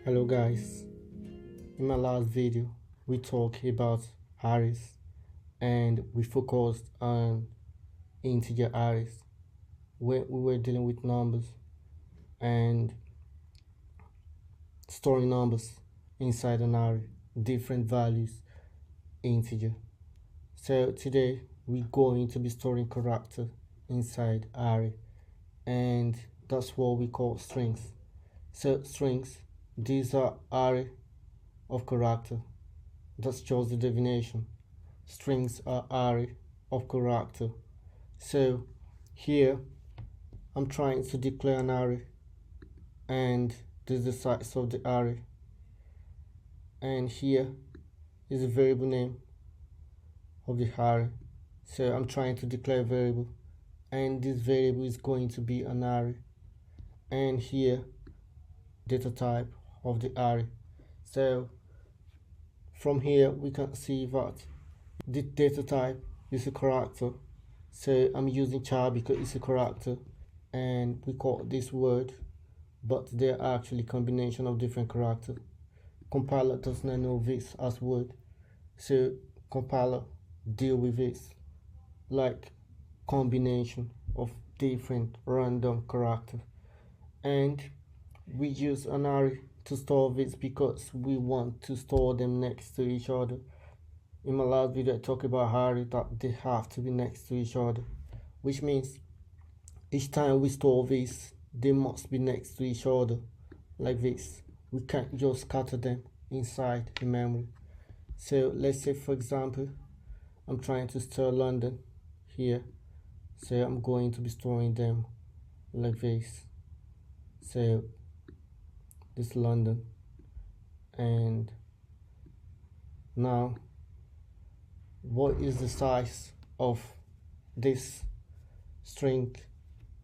Hello guys, in my last video we talked about arrays and we focused on integer arrays where we were dealing with numbers and storing numbers inside an array, different values, integer. So today we're going to be storing character inside array, and that's what we call strings. So strings, these are array of character. That's just the definition. Strings are array of character. So here I'm trying to declare an array, and this is the size of the array, and here is the variable name of the array. So I'm trying to declare a variable, and this variable is going to be an array, and here data type of the array. So from here we can see that the data type is a character. So I'm using char because it's a character, and we call this word, but they're actually combination of different characters. Compiler does not know this as word, so compiler deal with this like combination of different random characters, and we use an array to store this because we want to store them next to each other. In my last video I talked about array that they have to be next to each other, which means each time we store this they must be next to each other like this. We can't just scatter them inside the memory. So let's say for example I'm trying to store London here, so I'm going to be storing them like this. So this London, and now what is the size of this string?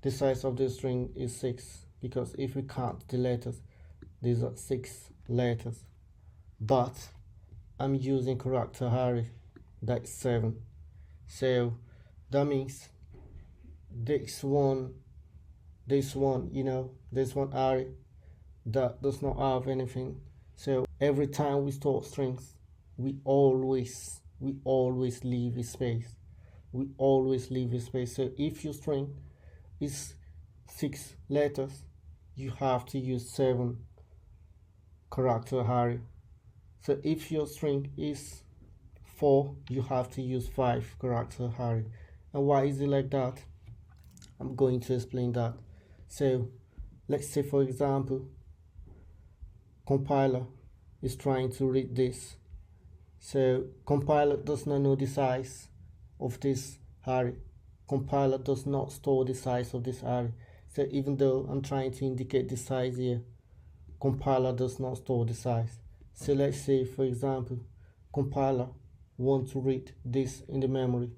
The size of this string is 6, because if we count the letters, these are 6 letters, but I'm using character array, that's 7. So that means this one this one array that does not have anything. So every time we store strings, we always leave a space. We always leave a space. So if your string is 6 letters, you have to use 7 character array. So if your string is 4, you have to use 5 character array. And why is it like that? I'm going to explain that. So let's say for example compiler is trying to read this. So compiler does not know the size of this array. Compiler does not store the size of this array. So even though I'm trying to indicate the size here, compiler does not store the size. So let's say for example compiler wants to read this in the memory.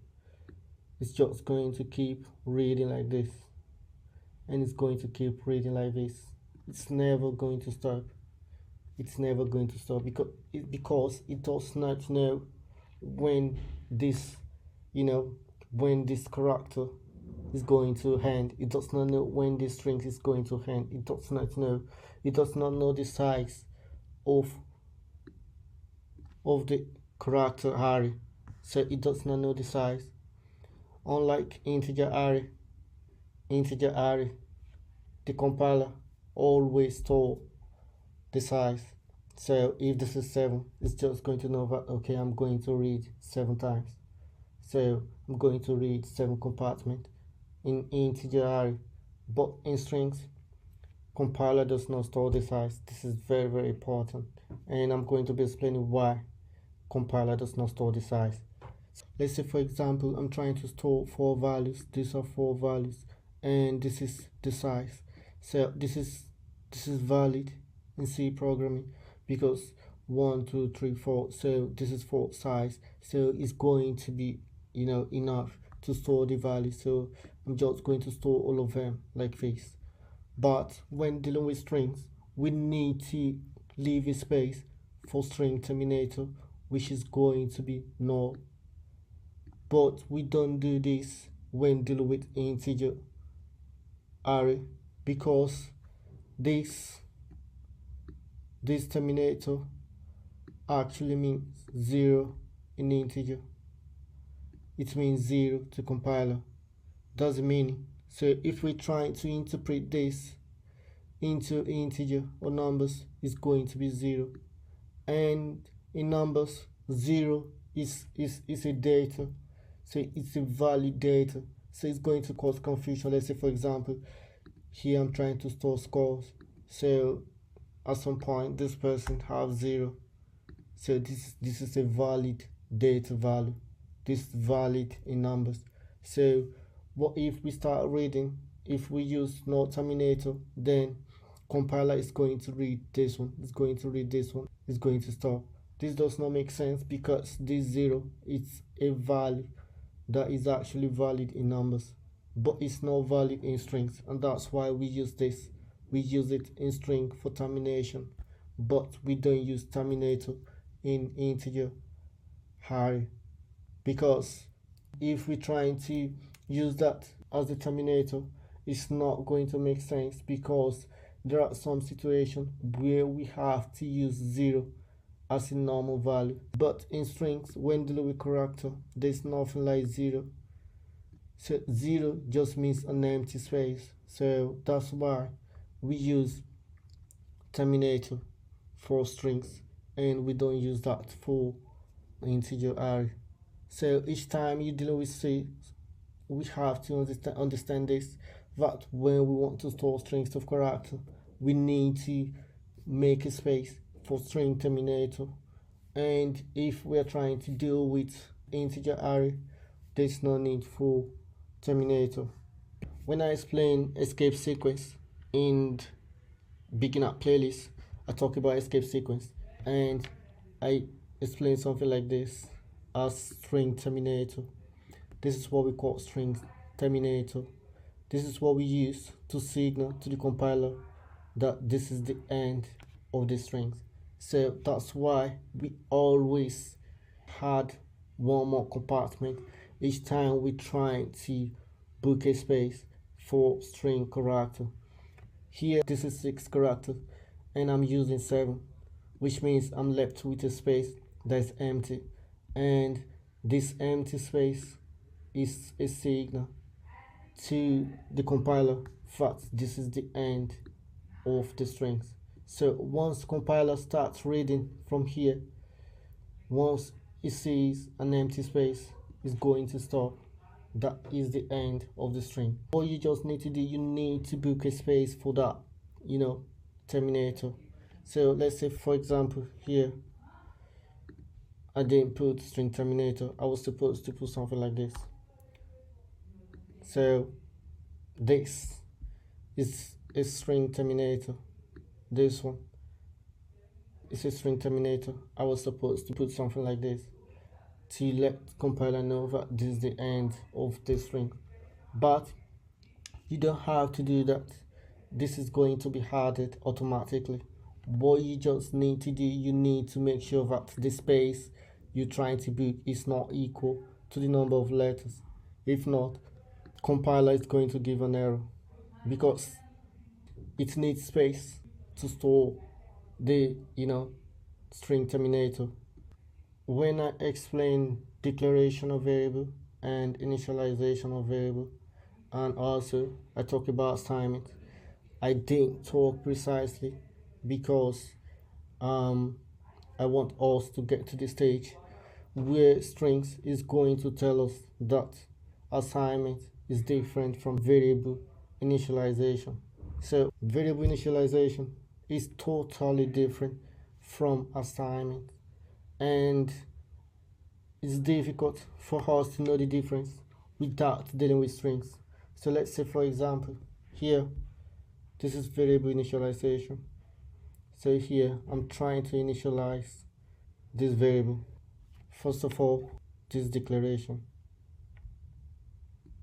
It's just going to keep reading like this, and it's going to keep reading like this. It's never going to stop. It's never going to stop because it does not know when this when this character is going to end. It does not know when this string is going to end. It does not know the size of the character array, so it does not know the size. Unlike integer array, the compiler always store the size. So if this is 7, it's just going to know that okay, I'm going to read 7 times, so I'm going to read 7 compartments in integer array. But in strings, compiler does not store the size. This is very important, and I'm going to be explaining why compiler does not store the size. Let's say for example I'm trying to store 4 values. These are 4 values, and this is the size. So this is valid in C programming because 1 2 3 4, so this is 4 size, so it's going to be enough to store the value. So I'm just going to store all of them like this. But when dealing with strings, we need to leave a space for string terminator, which is going to be null. But we don't do this when dealing with integer array, because this this terminator actually means 0 in integer. It means 0 to compiler. That's the meaning. So if we try to interpret this into integer or numbers, it's going to be 0. And in numbers, 0 is a data. So it's a valid data. So it's going to cause confusion. Let's say, for example, here I'm trying to store scores. So at some point, this person has 0. So this is a valid data value. This is valid in numbers. So what if we start reading? If we use no terminator, then compiler is going to read this one. It's going to read this one. It's going to stop. This does not make sense because this 0 is a value that is actually valid in numbers, but it's not valid in strings, and that's why we use this. We use it in string for termination, but we don't use terminator in integer array, because if we're trying to use that as a terminator, it's not going to make sense, because there are some situations where we have to use 0 as a normal value, but in strings, when dealing with character, there's nothing like 0. So 0 just means an empty space. So that's why we use terminator for strings, and we don't use that for integer array. So each time you're dealing with C, we have to understand this, that when we want to store strings of character, we need to make a space for string terminator. And if we're trying to deal with integer array, there's no need for terminator. When I explain escape sequence in beginner playlist, I talk about escape sequence, and I explain something like this as string terminator. This is what we call string terminator. This is what we use to signal to the compiler that this is the end of the strings. So that's why we always had one more compartment each time we try to book a space for string character. Here this is 6 characters and I'm using 7, which means I'm left with a space that's empty, and this empty space is a signal to the compiler that this is the end of the strings. So once compiler starts reading from here, once it sees an empty space, it's going to stop. That is the end of the string. All you just need to do, you need to book a space for that, terminator. So let's say, for example, here I didn't put string terminator. I was supposed to put something like this. So this is a string terminator. This one is a string terminator. I was supposed to put something like this to let compiler know that this is the end of the string, but you don't have to do that. This is going to be added automatically. What you just need to do, you need to make sure that the space you're trying to book is not equal to the number of letters. If not, compiler is going to give an error because it needs space to store the string terminator. When I explain declaration of variable and initialization of variable, and also I talk about assignment, I didn't talk precisely because I want us to get to the stage where strings is going to tell us that assignment is different from variable initialization. So variable initialization is totally different from assignment, and it's difficult for us to know the difference without dealing with strings. So let's say, for example, here this is variable initialization. So here I'm trying to initialize this variable. First of all, this declaration,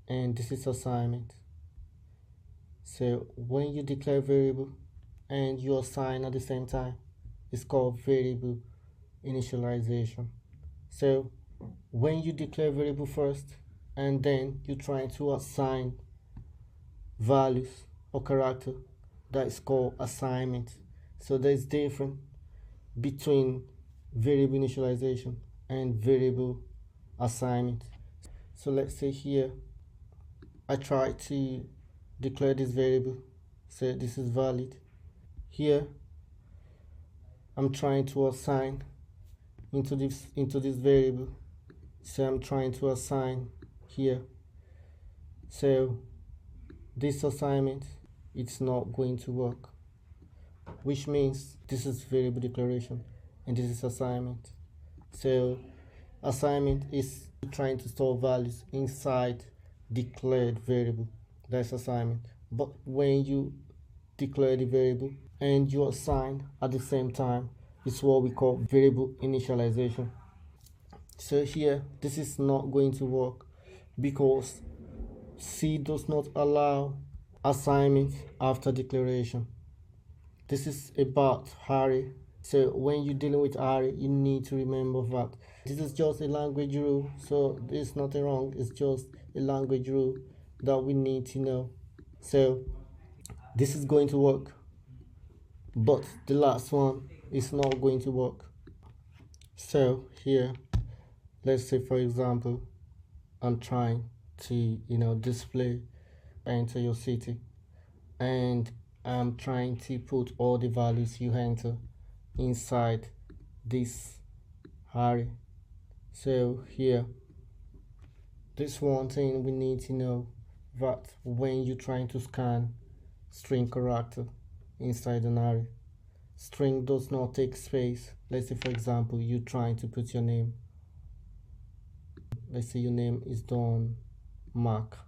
and this is assignment. So when you declare variable and you assign at the same time, it's called variable initialization. So when you declare variable first and then you try to assign values or character, that is called assignment. So that's different between variable initialization and variable assignment. So let's say here I try to declare this variable, say this is valid. Here I'm trying to assign into this variable, so I'm trying to assign here. So this assignment, it's not going to work, which means this is variable declaration and this is assignment. So assignment is trying to store values inside declared variable, that's assignment. But when you declare the variable and you assign at the same time, it's what we call variable initialization. So here this is not going to work because C does not allow assignment after declaration. This is about array. So when you're dealing with array, you need to remember that this is just a language rule. So there's nothing wrong. It's just a language rule that we need to know. So this is going to work, but the last one is not going to work. So here, let's say for example, I'm trying to display enter your city, and I'm trying to put all the values you enter inside this array. So here, this one thing we need to know, that when you're trying to scan string character inside an array, string does not take space. Let's say for example you're trying to put your name. Let's say your name is Don Mark,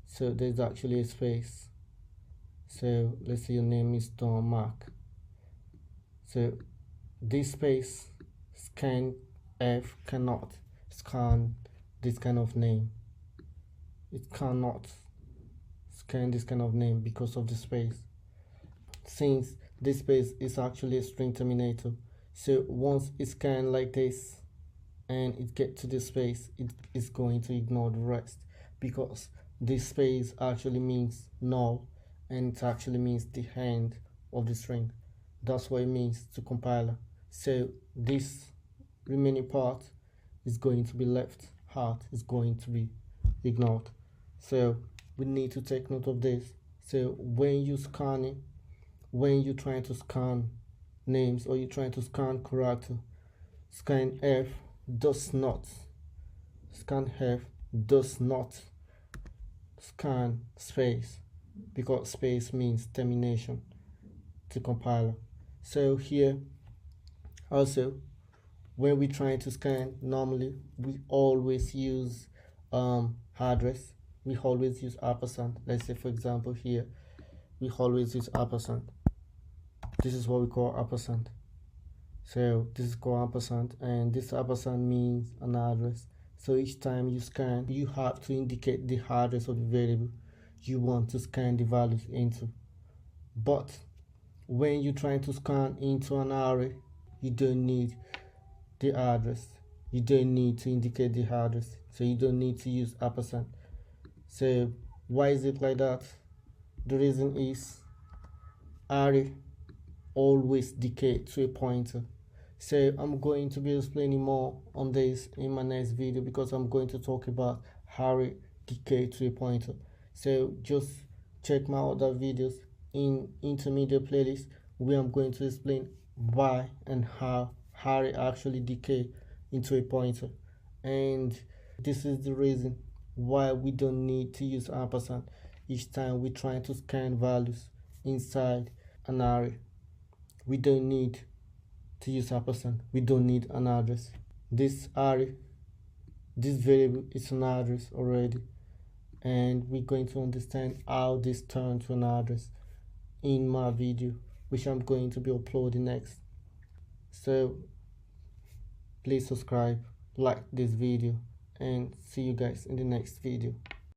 so there's actually a space. So let's say your name is Don Mark, so this space scanf cannot scan this kind of name. It cannot scan this kind of name because of the space, since this space is actually a string terminator. So once it scans like this and it gets to this space, it is going to ignore the rest, because this space actually means null and it actually means the end of the string. That's what it means to compiler. So this remaining part is going to be left out, is going to be ignored. So we need to take note of this. So when you're scanning, when you're trying to scan names or you're trying to scan character, scanf does not scan space, because space means termination to compiler. So here also, when we're trying to scan, normally we always use address. We always use ampersand. Let's say for example here, we always use ampersand. This is what we call ampersand. So this is called ampersand, and this ampersand means an address. So each time you scan, you have to indicate the address of the variable you want to scan the values into. But when you're trying to scan into an array, you don't need the address. You don't need to indicate the address. So you don't need to use ampersand. So why is it like that? The reason is array always decay to a pointer. So I'm going to be explaining more on this in my next video, because I'm going to talk about array decay to a pointer. So just check my other videos in intermediate playlist, where I'm going to explain why and how array actually decay into a pointer. And this is the reason why we don't need to use ampersand each time we're trying to scan values inside an array. We don't need to use ampersand. We don't need an address. This array, this variable is an address already, and we're going to understand how this turns to an address in my video, which I'm going to be uploading next. So please subscribe, like this video, and see you guys in the next video.